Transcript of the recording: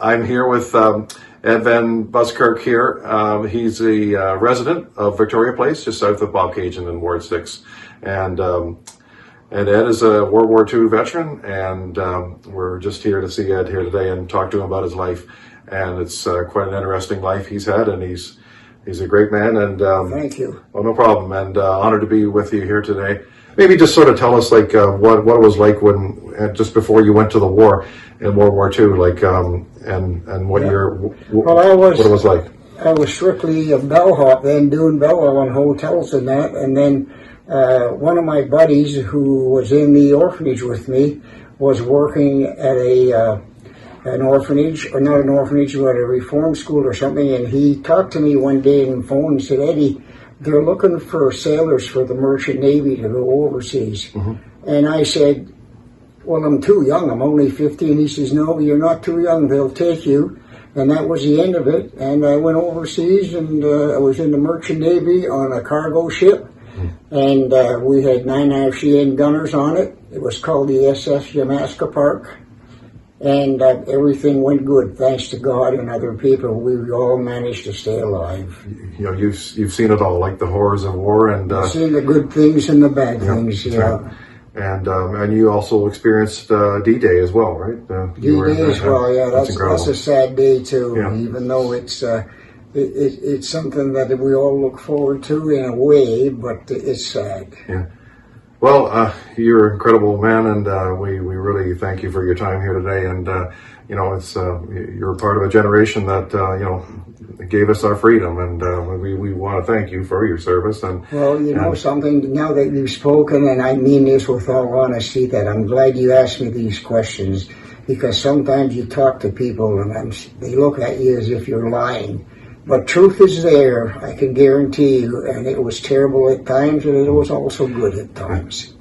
I'm here with Ed Van Buskirk here. He's a resident of Victoria Place, just south of Bobcaygeon in Ward 6. And Ed is a World War II veteran, and we're just here to see Ed here today and talk to him about his life. And it's quite an interesting life he's had, and he's a great man. And thank you. Well, no problem. And honored to be with you here today. Maybe just sort of tell us like what it was like when just before you went to the war in World War II, like and what what it was like. I was strictly a bellhop then, doing bellhop on hotels and that, and then one of my buddies who was in the orphanage with me was working at an orphanage, or not an orphanage, but a reform school or something, and he talked to me one day on the phone and said, "Eddie, they're looking for sailors for the Merchant Navy to go overseas." Mm-hmm. And I said, "Well, I'm too young. I'm only 15. He says, "No, you're not too young. They'll take you." And that was the end of it. And I went overseas, and I was in the Merchant Navy on a cargo ship. Mm-hmm. And we had 9.5 CN gunners on it. It was called the SS Yamaska Park. And everything went good, thanks to God and other people. We all managed to stay alive. You know, you've seen it all, like the horrors of war, and I've seen the good things and the bad things. Yeah. Right. And you also experienced D-Day as well, right? D-Day as well. Yeah, that's a sad day too. Yeah. Even though it's something that we all look forward to in a way, but it's sad. Yeah. Well, you're an incredible man, and we really thank you for your time here today. And you know, it's you're part of a generation that you know gave us our freedom, and we want to thank you for your service. And well, you know something. Now that you've spoken, and I mean this with all honesty, that I'm glad you asked me these questions, because sometimes you talk to people and they look at you as if you're lying. But truth is there, I can guarantee you, and it was terrible at times, and it was also good at times.